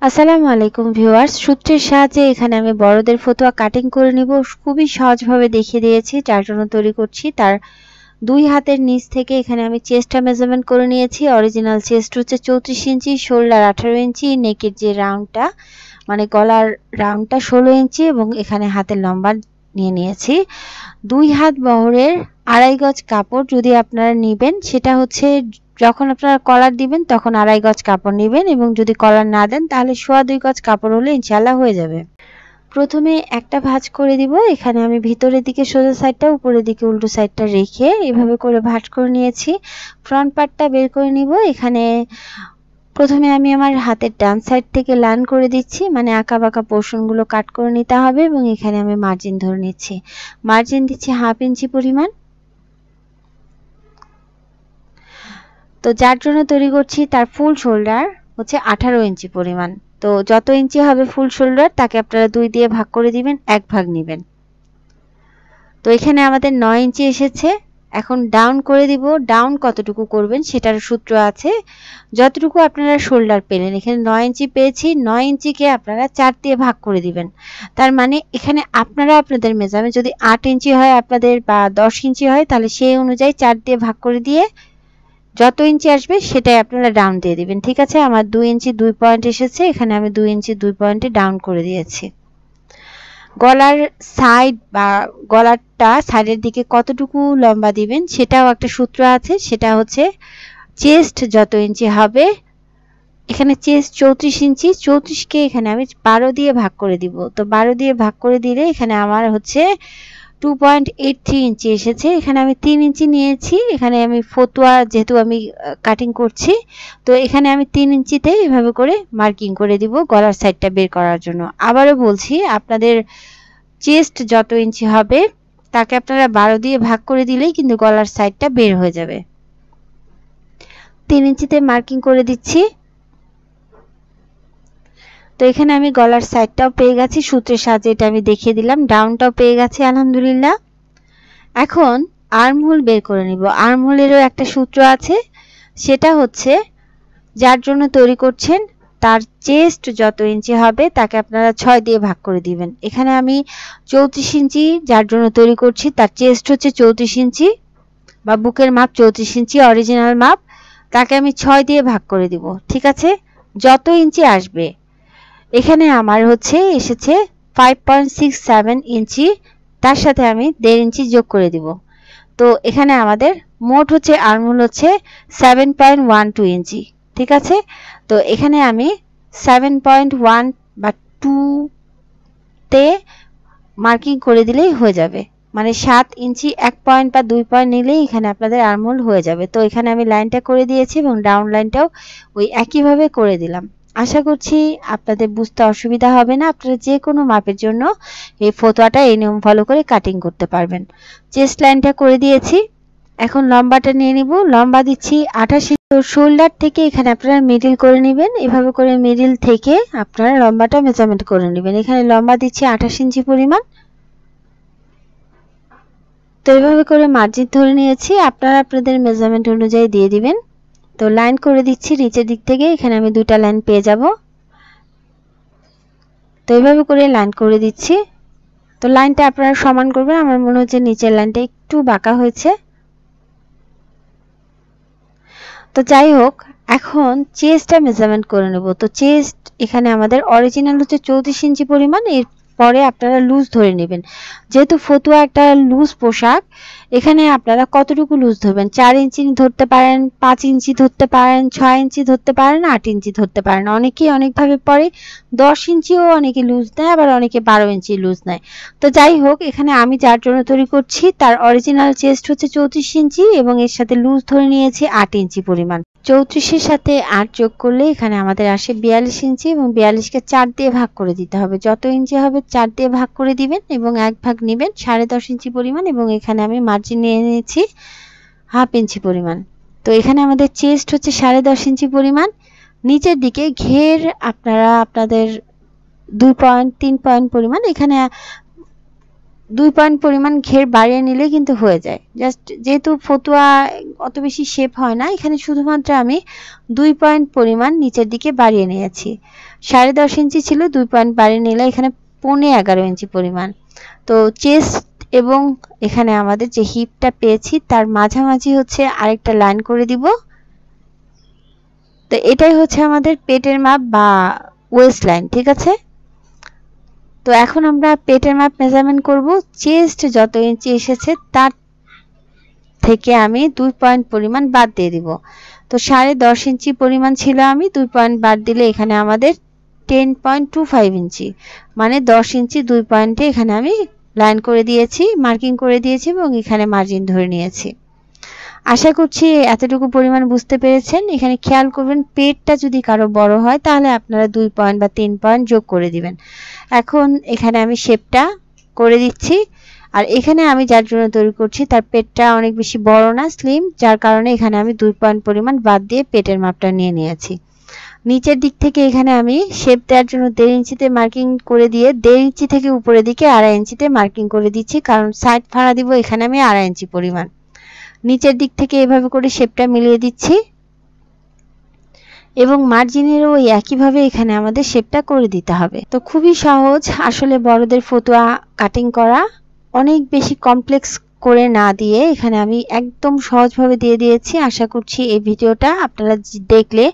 আসসালামু আলাইকুম ভিউয়ার্স, সূত্রের সাহায্যে এখানে আমি বড়দের ফতুয়া কাটিং করে নিব। খুবই সহজভাবে দেখিয়ে দিয়েছি। যার জন্য তৈরি করছি তার 2 হাতের নিচ থেকে এখানে আমি চেস্টটা মেজারমেন্ট করে নিয়েছি। অরিজিনাল চেস্ট হচ্ছে 34 ইঞ্চি, শোল্ডার 18 ইঞ্চি, নেকের যে রাউন্ডটা মানে গলার রাউন্ডটা 16 ইঞ্চি এবং এখানে হাতের লম্বা নিয়েছি 2 হাত বহরের 2.5 গজ কাপড়। যদি আপনারা নেবেন সেটা হচ্ছে যখন আপনারা কলার দিবেন তখন 2.5 গজ কাপড় নেবেন এবং যদি কলার না দেন তাহলে 2.25 গজ কাপড় হলে ইনশাআল্লাহ হয়ে যাবে। প্রথমে একটা ভাঁজ করে দিব। এখানে আমি ভিতরের দিকে সোজা সাইডটা, উপরের দিকে উল্টো সাইডটা রেখে এভাবে করে ভাঁজ করে নিয়েছি। ফ্রন্ট পার্টটা বের করে নিব। এখানে প্রথমে আমি আমার হাতের ডান সাইড থেকে লাইন করে দিচ্ছি, মানে আঁকা বাঁকা পোর্শনগুলো কাট করে নিতে হবে এবং এখানে আমি মার্জিন ধরে নিচ্ছি। মার্জিন দিচ্ছি 1/2 ইঞ্চি পরিমাণ। তো যার জন্য তৈরি করছি তার ফুল শোল্ডার হচ্ছে 18 ইঞ্চি পরিমাণ। তো যত ইঞ্চি হবে ফুল শোল্ডার তাকে আপনারা 2 দিয়ে ভাগ করে দিবেন, 1 ভাগ নেবেন। তো এখানে আমাদের 9 ইঞ্চি এসেছে। এখন ডাউন করে দিব। ডাউন কতটুকু করবেন সেটার সূত্র আছে। যতটুকু আপনারা শোল্ডার পেলেন, এখানে 9 ইঞ্চি পেয়েছি, 9 ইঞ্চিকে আপনারা 4 দিয়ে ভাগ করে দিবেন। তার মানে এখানে আপনারা আপনাদের মেজারমেন্ট যদি 8 ইঞ্চি হয় আপনাদের বা 10 ইঞ্চি হয় তাহলে সেই অনুযায়ী 4 দিয়ে ভাগ করে দিয়ে যত ইঞ্চি আসবে সেটাই আপনারা ডাউন দিয়ে দিবেন। ঠিক আছে, আমার 2 ইঞ্চি 2 পয়েন্ট এসেছে। এখানে আমি 2 ইঞ্চি 2 পয়েন্টে ডাউন করে দিয়েছি। গলার সাইড বা গলারটা সাইডের দিকে কতটুকু লম্বা দিবেন সেটাও একটা সূত্র আছে। সেটা হচ্ছে চেস্ট যত ইঞ্চি হবে, এখানে চেস্ট 34 ইঞ্চি, 34কে এখানে আমি 12 দিয়ে ভাগ করে দিব। তো 12 দিয়ে ভাগ করে দিলে এখানে আমার হচ্ছে 2.83 ইঞ্চি এসেছে। এখানে আমি 3 ইঞ্চি নিয়েছি। এখানে আমি ফতুয়া যেহেতু আমি কাটিং করছি, তো এখানে আমি 3 ইঞ্চিতে এভাবে করে মার্কিং করে দিব গলার সাইডটা বের করার জন্য। আবারও বলছি, আপনাদের চেস্ট যত ইঞ্চি হবে তাকে আপনারা 12 দিয়ে ভাগ করে দিলেই কিন্তু গলার সাইডটা বের হয়ে যাবে। 3 ইঞ্চিতে মার্কিং করে দিচ্ছি। তো এখানে আমি গলার সাইডটাও পেয়ে গেছি, সূত্রের সাহায্যে এটা আমি দেখিয়ে দিলাম। ডাউনটাও পেয়ে গেছি আলহামদুলিল্লাহ। এখন আর্মহোল বের করে নিব। আর্মহোলেরও একটা সূত্র আছে। সেটা হচ্ছে যার জন্য তৈরি করছেন তার চেস্ট যত ইঞ্চি হবে তাকে আপনারা 6 দিয়ে ভাগ করে দিবেন। এখানে আমি 34 ইঞ্চি যার জন্য তৈরি করছি, তার চেস্ট হচ্ছে 34 ইঞ্চি বা বুকের মাপ 34 ইঞ্চি অরিজিনাল মাপ, তাকে আমি 6 দিয়ে ভাগ করে দিব। ঠিক আছে, যত ইঞ্চি আসবে এখানে আমার হচ্ছে এসেছে 5.67 ইঞ্চি, তার সাথে আমি 1.5 ইঞ্চি যোগ করে দিব। তো এখানে আমাদের মোট হচ্ছে আর্মহোল হচ্ছে 7.12 ইঞ্চি। ঠিক আছে, তো এখানে আমি 7.1 বা 2 তে মার্কিং করে দিলেই হয়ে যাবে। মানে 7 ইঞ্চি 1 পয়েন্ট বা 2 পয়েন্ট নিলেই এখানে আপনাদের আর্মহোল হয়ে যাবে। তো এখানে আমি লাইনটা করে দিয়েছি এবং ডাউন লাইনটাও ওই একইভাবে করে দিলাম। আশা করছি আপনাদের বুঝতে অসুবিধা হবে না। আপনারা যে কোনো মাপের জন্য এই ফতোয়াটা এই নিয়ম ফলো করে কাটিং করতে পারবেন। চেস্ট লাইনটা করে দিয়েছি। এখন লম্বাটা নিয়ে নিব। লম্বা দিচ্ছি 28 ইঞ্চি। শোল্ডার থেকে এখানে আপনারা মিডিল করে নেবেন। এভাবে করে মিডিল থেকে আপনারা লম্বাটা মেজারমেন্ট করে নেবেন। এখানে লম্বা দিচ্ছি 28 ইঞ্চি পরিমাণ। তো এভাবে করে মার্জিন ধরে নিয়েছি, আপনারা আপনাদের মেজারমেন্ট অনুযায়ী দিয়ে দিবেন। তো লাইন করে দিচ্ছি নিচের দিক থেকে। এখানে আমি 2টা লাইন পেয়ে যাব। তো এইভাবে করে লাইন করে দিচ্ছি। তো লাইনটা আপনারা সমান করবেন। আমার মনে হচ্ছে নিচের লাইনটা একটু বাঁকা হয়েছে। তো যাই হোক, এখন চেস্টটা মেজারমেন্ট করে নেব। তো চেস্ট এখানে আমাদের অরিজিনাল হচ্ছে 34 ইঞ্চি পরিমাণ। এরপরে আপনারা লুজ ধরে নেবেন। যেহেতু ফতুয়া একটা লুজ পোশাক, এখানে আপনারা কতটুকু লুজ ধরবেন, 4 ইঞ্চি ধরতে পারেন, 5 ইঞ্চি ধরতে পারেন, 6 ইঞ্চি ধরতে পারেন, 8 ইঞ্চি ধরতে পারেন। অনেকেই অনেকভাবে পরে 10 ইঞ্চিও অনেকে লুজ নেয়, আবার অনেকে 12 ইঞ্চি লুজ নেয়। তো যাই হোক, এখানে আমি যার জন্য তৈরি করছি তার অরিজিনাল চেস্ট হচ্ছে 34 ইঞ্চি এবং এর সাথে লুজ ধরে নিয়েছি 8 ইঞ্চি পরিমাণ। 34-এর সাথে 8 যোগ করলে এখানে আমাদের আসে 42 ইঞ্চি এবং 42কে 4 দিয়ে ভাগ করে দিতে হবে। যত ইঞ্চি হবে 4 দিয়ে ভাগ করে দিবেন এবং 1 ভাগ নেবেন 10.5 ইঞ্চি পরিমাণ এবং এখানে আমি মার্জিন নিয়ে নিয়েছি 1/2 ইঞ্চি পরিমাণ। তো এখানে আমাদের চেস্ট হচ্ছে 10.5 ইঞ্চি পরিমাণ। নিচের দিকে ঘের আপনারা আপনাদের 2 পয়েন্ট 3 পয়েন্ট পরিমাণ এখানে 2 পয়েন্ট পরিমাণ ঘের বাড়িয়ে নিলে কিন্তু হয়ে যায়। জাস্ট যেহেতু ফতুয়া অত বেশি শেপ হয় না, এখানে শুধুমাত্র আমি 2 পয়েন্ট পরিমাণ নিচের দিকে বাড়িয়ে নিয়েছি। 10.5 ইঞ্চি ছিল, 2 পয়েন্ট বাড়িয়ে নিলে এখানে 11.5 ইঞ্চি পরিমাণ। তো চেস্ট এবং এখানে আমাদের যে হিপটা পেয়েছি তার মাঝামাঝি হচ্ছে আরেকটা লাইন করে দিব। তো এটাই হচ্ছে আমাদের পেটের মাপ বা ওয়েস্ট লাইন, ঠিক আছে। তো এখন আমরা পেটের মাপ মেজারমেন্ট করব। চেস্ট যত ইঞ্চি এসেছে তার থেকে আমি 2 পয়েন্ট পরিমাণ বাদ দিয়ে দিব। তো 10.5 ইঞ্চি পরিমাণ ছিল, আমি 2 পয়েন্ট বাদ দিলে এখানে আমাদের 10.25 ইঞ্চি, মানে 10 ইঞ্চি 2 পয়েন্টে এখানে আমি লাইন করে দিয়েছি, মার্কিং করে দিয়েছি এবং এখানে মার্জিন ধরে নিয়েছি। আশা করছি এতটুকু পরিমাণ বুঝতে পেরেছেন। এখানে খেয়াল করবেন পেটটা যদি কারো বড় হয় তাহলে আপনারা 2 পয়েন্ট বা 3 পয়েন্ট যোগ করে দিবেন। এখন এখানে আমি শেপটা করে দিচ্ছি। আর এখানে আমি যার জন্য তৈরি করছি তার পেটটা অনেক বেশি বড় না, স্লিম, যার কারণে এখানে আমি 2 পয়েন্ট পরিমাণ বাদ দিয়ে পেটের মাপটা নিয়ে নিয়েছি। নিচের দিক থেকে এখানে আমি শেপ দেওয়ার জন্য 1.5 ইঞ্চিতে মার্কিং করে দিয়ে 1.5 ইঞ্চি থেকে উপরের দিকে 2.5 ইঞ্চিতে মার্কিং করে দিচ্ছি, কারণ সাইড ফাড়া দিব এখানে আমি 2.5 ইঞ্চি পরিমাণ। নিচের দিক থেকে এভাবে করে শেপটা মিলিয়ে দিচ্ছি এবং মার্জিনেরও ওই একইভাবে এখানে আমাদের শেপটা করে দিতে হবে। তো খুবই সহজ আসলে বড়দের ফতুয়া কাটিং করা, অনেক বেশি কমপ্লেক্স করে না দিয়ে এখানে আমি একদম সহজভাবে দিয়ে দিয়েছি। আশা করছি এই ভিডিওটা আপনারা দেখলে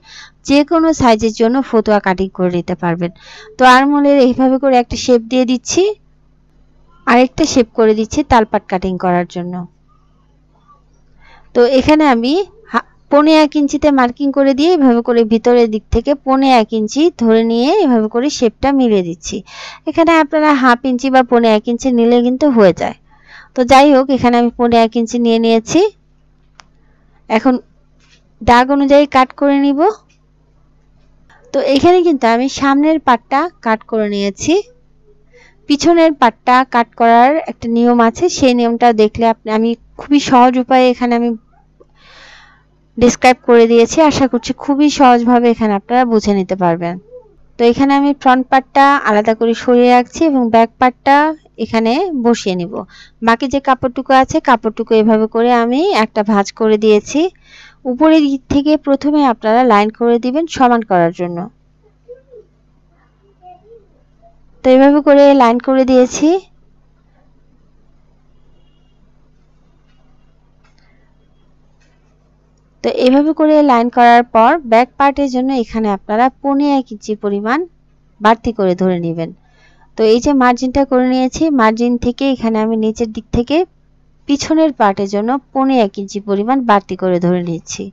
যে কোনো সাইজের জন্য ফতুয়া কাটিং করে নিতে পারবেন। তো আর্মহোলের এইভাবে করে একটা শেপ দিয়ে দিচ্ছি, আরেকটা শেপ করে দিচ্ছি তালপাট কাটিং করার জন্য। তো এখানে আমি 1.25 ইঞ্চিতে মার্কিং করে দিয়ে এভাবে করে ভিতরের দিক থেকে 1.25 ইঞ্চি ধরে নিয়ে এভাবে করে শেপটা মিলিয়ে দিচ্ছি। এখানে আপনারা 1/2 ইঞ্চি বা 1.25 ইঞ্চি নিলে কিন্তু হয়ে যায়। তো যাই হোক, এখানে আমি 1.25 ইঞ্চি নিয়ে নিয়েছি। এখন দাগ অনুযায়ী কাট করে নিব। তো এখানে কিন্তু আমি সামনের পাটটা কাট করে নিয়েছি, পিছনের পাটটা কাট করার একটা নিয়ম আছে, সেই নিয়মটা দেখলে আমি খুবই সহজ উপায়ে এখানে আমি ডিসক্রাইব করে দিয়েছি। আশা করছি খুবই সহজভাবে এখানে আপনারা বুঝে নিতে পারবেন। তো এখানে আমি ফ্রন্ট পার্টটা আলাদা করে সরিয়ে রাখছি এবং ব্যাক পার্টটা এখানে বসিয়ে নিব। বাকি যে কাপড়টুকু আছে কাপড়টুকু এভাবে করে আমি একটা ভাঁজ করে দিয়েছি। উপরের দিক থেকে প্রথমে আপনারা লাইন করে দিবেন সমান করার জন্য। তো এভাবে করে লাইন করে দিয়েছি। তো এভাবে করে লাইন করার পর ব্যাক পার্টের জন্য এখানে আপনারা 1.25 ইঞ্চি পরিমাণ বাড়তি করে ধরে নেবেন। তো এই যে মার্জিনটা করে নিয়েছি, মার্জিন থেকে এখানে আমি নিচের দিক থেকে পিছনের পার্টের জন্য 1.25 ইঞ্চি পরিমাণ বাড়তি করে ধরে নিচ্ছি।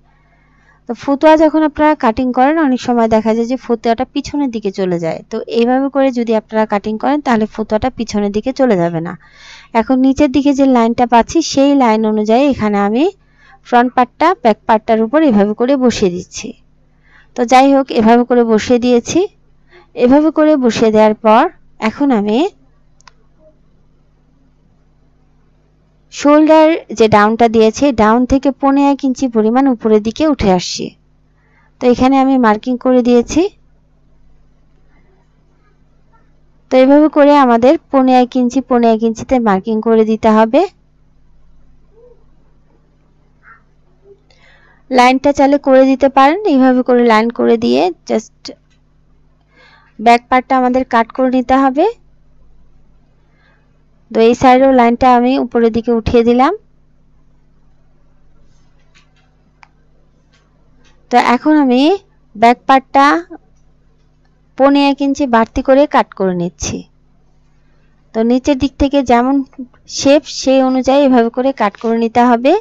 তো ফতুয়া যখন আপনারা কাটিং করেন অনেক সময় দেখা যায় যে ফতুয়াটা পিছনের দিকে চলে যায়। তো এইভাবে করে যদি আপনারা কাটিং করেন তাহলে ফতুয়াটা পিছনের দিকে চলে যাবে না। এখন নিচের দিকে যে লাইনটা পাচ্ছি সেই লাইন অনুযায়ী এখানে আমি ফ্রন্ট পার্টটা ব্যাক পার্টটার উপর এভাবে করে বসিয়ে দিচ্ছি। তো যাই হোক, এভাবে করে বসিয়ে দিয়েছি। এভাবে করে বসিয়ে দেওয়ার পর এখন আমি শোল্ডার যে ডাউনটা দিয়েছি ডাউন থেকে 1.25 ইঞ্চি পরিমাণ উপরের দিকে উঠে আসছি। তো এখানে আমি মার্কিং করে দিয়েছি। তো এভাবে করে আমাদের 1.25 ইঞ্চিতে মার্কিং করে দিতে হবে। লাইনটা চাইলে করে দিতে পারেন, এইভাবে করে লাইন করে দিয়ে জাস্ট ব্যাক পার্টটা আমাদের কাট করে নিতে হবে। তো এই সাইডেও লাইনটা আমি উপরের দিকে উঠিয়ে দিলাম। তো এখন আমি ব্যাক পার্টটা 1.25 ইঞ্চি বাড়তি করে কাট করে নিচ্ছি। তো নিচের দিক থেকে যেমন শেপ সেই অনুযায়ী এভাবে করে কাট করে নিতে হবে।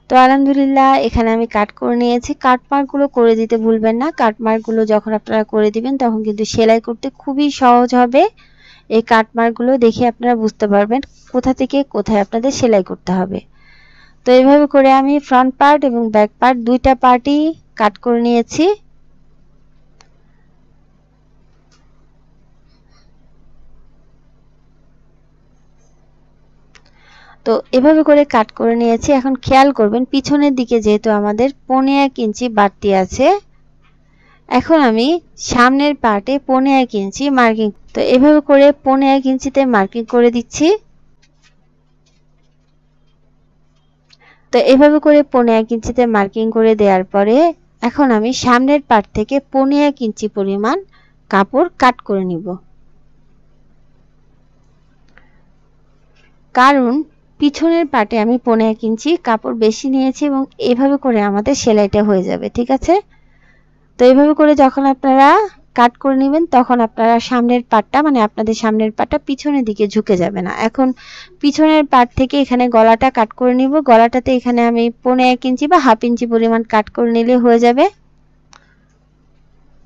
তো আলহামদুলিল্লাহ এখানে আমি কাট করে নিয়েছি। কাট মার্কগুলো করে দিতে ভুলবেন না। কাট মার্কগুলো যখন আপনারা করে দিবেন তখন কিন্তু সেলাই করতে খুবই সহজ হবে। এই কাট মার্কগুলো দেখে আপনারা বুঝতে পারবেন কোথা থেকে কোথায় আপনাদের সেলাই করতে হবে। তো এইভাবে করে আমি ফ্রন্ট পার্ট এবং ব্যাক পার্ট দুইটা পার্টই কাট করে নিয়েছি। তো এভাবে করে কাট করে নিয়েছি। এখন খেয়াল করবেন পিছনের দিকে যেহেতু আমাদের 1.25 ইঞ্চি বাড়তি আছে, এখন আমি সামনের পার্টে 1.5 ইঞ্চি মার্কিং, তো এভাবে করে 1.5 ইঞ্চিতে মার্কিং করে দিচ্ছি। তো এভাবে করে 1.5 ইঞ্চিতে মার্কিং করে দেওয়ার পরে এখন আমি সামনের পার্ট থেকে 1.5 ইঞ্চি পরিমাণ কাপড় কাট করে নিব, কারণ পিছনের পার্টে আমি 1.5 ইঞ্চি কাপড় বেশি নিয়েছি এবং এভাবে করে আমাদের সেলাইটা হয়ে যাবে। ঠিক আছে, তো এইভাবে করে যখন আপনারা কাট করে নেবেন তখন আপনারা সামনের পার্টটা মানে আপনাদের সামনের পার্টটা পিছনের দিকে ঝুঁকে যাবে না। এখন পিছনের পার্ট থেকে এখানে গলাটা কাট করে নিব। গলাটাতে এখানে আমি 1.5 ইঞ্চি বা 1/2 ইঞ্চি পরিমাণ কাট করে নিলে হয়ে যাবে।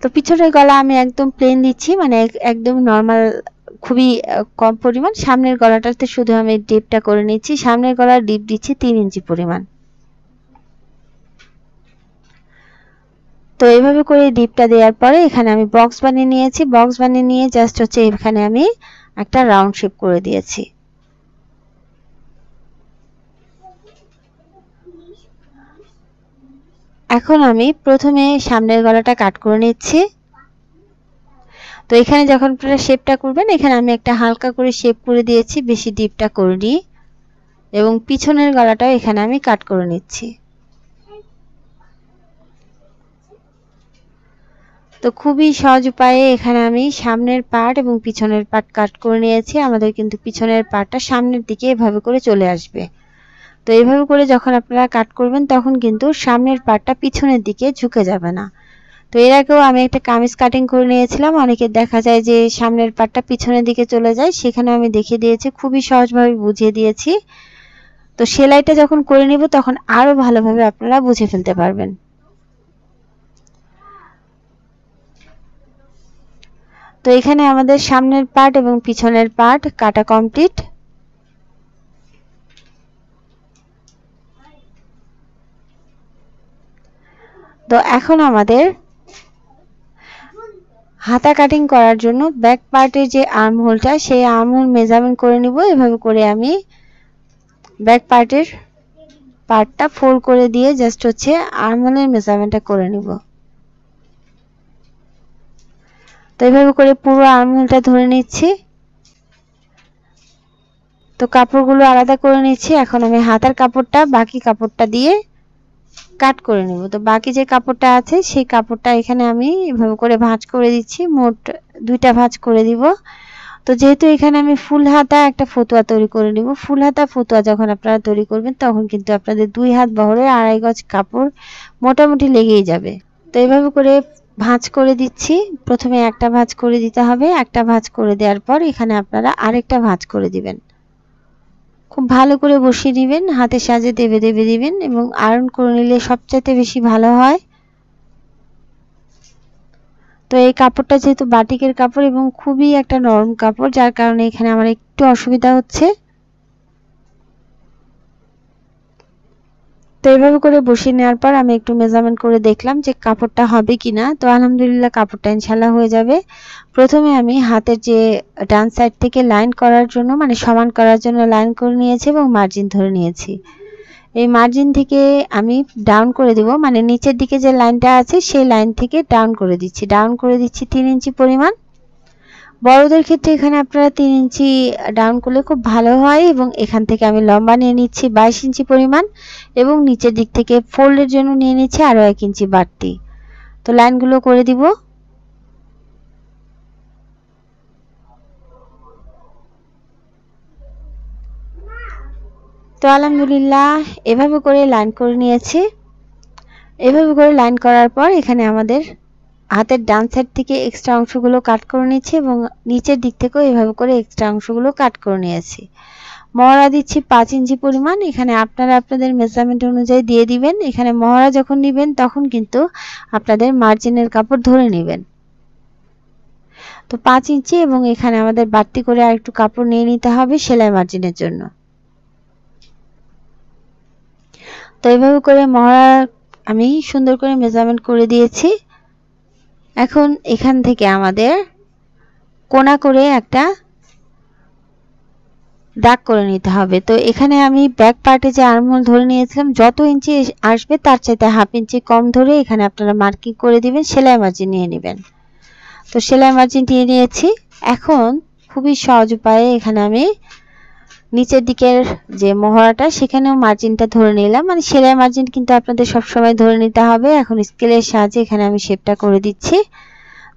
তো পিছনের গলা আমি একদম প্লেন দিচ্ছি, মানে একদম নর্মাল, খুবই কম পরিমাণ। সামনের গলাটাতে শুধু আমি ডিপটা করে নিচ্ছি। সামনের গলার ডিপ দিচ্ছি 3 ইঞ্চি পরিমাণ। তো এইভাবে করে ডিপটা দেওয়ার পরে এখানে আমি বক্স বানিয়ে নিয়েছি। বক্স বানিয়ে নিয়ে জাস্ট হচ্ছে এখানে আমি একটা রাউন্ড শেপ করে দিয়েছি। এখন আমি প্রথমে সামনের গলাটা কাট করে নিচ্ছি। তো এখানে যখন আপনারা শেপটা করবেন এখানে আমি একটা হালকা করে শেপ করে দিয়েছি, বেশি ডিপটা করিনি, এবং পিছনের গলাটাও এখানে আমি কাট করে নিচ্ছি। তো খুবই সহজ উপায়ে এখানে আমি সামনের পার্ট এবং পিছনের পার্ট কাট করে নিয়েছি। আমাদের কিন্তু পিছনের পার্টটা সামনের দিকে এভাবে করে চলে আসবে। তো এইভাবে করে যখন আপনারা কাট করবেন তখন কিন্তু সামনের পার্টটা পিছনের দিকে ঝুঁকে যাবে না। তো এর আগেও আমি একটা কামিজ কাটিং করে নিয়েছিলাম, অনেকে দেখা যায় যে সামনের পার্টটা পিছনের দিকে চলে যায়, সেখানে আমি দেখিয়ে দিয়েছি, খুবই সহজভাবে বুঝিয়ে দিয়েছি। তো সেলাইটা যখন করে নিব তখন আরো ভালোভাবে আপনারা বুঝে ফেলতে পারবেন। তো এখানে আমাদের সামনের পার্ট এবং পিছনের পার্ট কাটা কমপ্লিট। তো এখন আমাদের হাতা কাটিং করার জন্য ব্যাক পার্টের যে আর্ম হোলটা সেই আর্ম হোল মেজারমেন্ট করে নিব। এভাবে করে আমি ব্যাক পার্টের পার্টটা ফোল্ড করে দিয়ে জাস্ট হচ্ছে আর্ম হোলের মেজারমেন্টটা করে নিব। তো এইভাবে করে পুরো আর্ম হোলটা ধরে নিচ্ছি। তো কাপড়গুলো আলাদা করে নিচ্ছি। এখন আমি হাতার কাপড়টা বাকি কাপড়টা দিয়ে কাট করে নেব। তো বাকি যে কাপড়টা আছে সেই কাপড়টা এখানে আমি এভাবে করে ভাঁজ করে দিচ্ছি, মোট 2টা ভাঁজ করে দিব। তো যেহেতু এখানে আমি ফুল হাতা একটা ফতুয়া তৈরি করে নিব, ফুল হাতা ফতুয়া যখন আপনারা তৈরি করবেন তখন কিন্তু আপনাদের 2 হাত বহরের 2.5 গজ কাপড় মোটামুটি লেগেই যাবে। তো এইভাবে করে ভাঁজ করে দিচ্ছি। প্রথমে একটা ভাঁজ করে দিতে হবে, একটা ভাঁজ করে দেওয়ার পর এখানে আপনারা আরেকটা ভাঁজ করে দিবেন। খুব ভালো করে বসিয়ে দিবেন, হাতের সাহায্যে দেবে দেবে দিবেন এবং আয়রন করে নিলে সবচেয়ে বেশি ভালো হয়। তো এই কাপড়টা যেহেতু বাটিকের কাপড় এবং খুবই একটা নরম কাপড়, যার কারণে এখানে আমার একটু অসুবিধা হচ্ছে। তো এইভাবে করে বসিয়ে নেওয়ার পর আমি একটু মেজারমেন্ট করে দেখলাম যে কাপড়টা হবে কিনা। তো আলহামদুলিল্লাহ কাপড়টা ইনশাল্লাহ হয়ে যাবে। প্রথমে আমি হাতের যে ডান সাইড থেকে লাইন করার জন্য মানে সমান করার জন্য লাইন করে নিয়েছি এবং মার্জিন ধরে নিয়েছি। এই মার্জিন থেকে আমি ডাউন করে দিব, মানে নিচের দিকে যে লাইনটা আছে সেই লাইন থেকে ডাউন করে দিচ্ছি। ডাউন করে দিচ্ছি 3 ইঞ্চি পরিমাণ। বড়দের ক্ষেত্রে এখানে আপনারা 3 ইঞ্চি ডাউন করলে খুব ভালো হয়। এবং এখান থেকে আমি লম্বা নিয়ে নিচ্ছি 22 ইঞ্চি পরিমাণ এবং নিচের দিক থেকে ফোল্ডের জন্য নিয়ে নিচ্ছি আরো 1 ইঞ্চি বাড়তি। তো লাইনগুলো করে দিব। তো আলহামদুলিল্লাহ এভাবে করে লাইন করে নিয়েছি। এভাবে করে লাইন করার পর এখানে আমাদের হাতের ডান সাইড থেকে এক্সট্রা অংশগুলো কাট করে নিচ্ছি এবং নিচের দিক থেকেও এভাবে করে এক্সট্রা অংশগুলো কাট করে নিয়েছি। মহড়া দিচ্ছি 5 ইঞ্চি পরিমাণ। এখানে আপনারা আপনাদের মেজারমেন্ট অনুযায়ী দিয়ে দিবেন। এখানে মহড়া যখন নেবেন তখন কিন্তু আপনাদের মার্জিনের কাপড় ধরে নেবেন। তো 5 ইঞ্চি এবং এখানে আমাদের বাড়তি করে আরেকটু কাপড় নিয়ে নিতে হবে সেলাই মার্জিনের জন্য। তো এইভাবে করে মহড়া আমি সুন্দর করে মেজারমেন্ট করে দিয়েছি। এখন এখান থেকে আমাদের কোণা করে একটা দাগ করে নিতে হবে। তো এখানে আমি ব্যাক পার্টে যে আর্মহোল ধরে নিয়েছিলাম, যত ইঞ্চি আসবে তার চাইতে 1/2 ইঞ্চি কম ধরে এখানে আপনারা মার্কিং করে দিবেন, সেলাই মার্জিন নিয়ে নেবেন। তো সেলাই মার্জিন নিয়ে নিয়েছি। এখন খুবই সহজ উপায়ে এখানে আমি নিচের দিকের যে মহড়াটা সেখানেও মার্জিনটা ধরে নিলাম। মানে সেলাই মার্জিন কিন্তু আপনাদের সবসময় ধরে নিতে হবে। এখন স্কেলের সাহায্যে এখানে আমি শেপটা করে দিচ্ছি।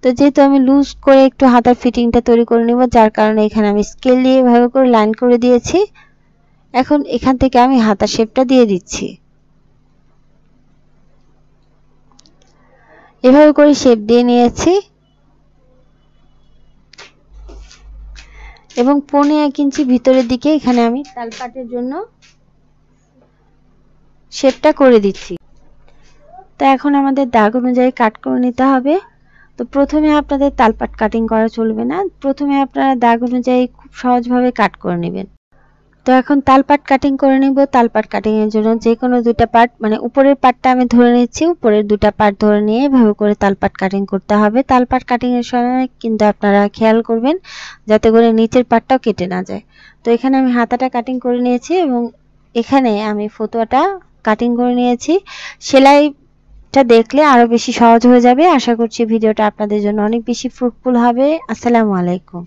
তো যেহেতু আমি লুজ করে একটু হাতার ফিটিংটা তৈরি করে নিব, যার কারণে এখানে আমি স্কেল দিয়ে এভাবে করে লাইন করে দিয়েছি। এখন এখান থেকে আমি হাতার শেপটা দিয়ে দিচ্ছি। এভাবে করে শেপ দিয়ে নিয়েছি এবং 1.5 ইঞ্চি ভিতরের দিকে এখানে আমি তালপাটের জন্য শেপটা করে দিচ্ছি। তো এখন আমাদের দাগ অনুযায়ী কাট করে নিতে হবে। তো প্রথমে আপনাদের তালপাট কাটিং করা চলবে না, প্রথমে আপনারা দাগ অনুযায়ী খুব সহজভাবে কাট করে নেবেন। তো এখন তালপাট কাটিং করে নিব। তালপাট কাটিং এর জন্য যে কোনো দুইটা পার্ট, মানে উপরের পার্টটা আমি ধরে নিচ্ছি, উপরের দুটো পার্ট ধরে নিয়ে এভাবে করে তালপাট কাটিং করতে হবে। তালপাট কাটিং এর সময় কিন্তু আপনারা খেয়াল করবেন যাতে করে নিচের পার্টটাও কেটে না যায়। তো এখানে আমি হাতাটা কাটিং করে নিয়েছি এবং এখানে আমি ফতুয়াটা কাটিং করে নিয়েছি। সেলাইটা দেখলে আরো বেশি সহজ হয়ে যাবে। আশা করছি ভিডিওটা আপনাদের জন্য অনেক বেশি ফ্রুটফুল হবে। আসসালামু আলাইকুম।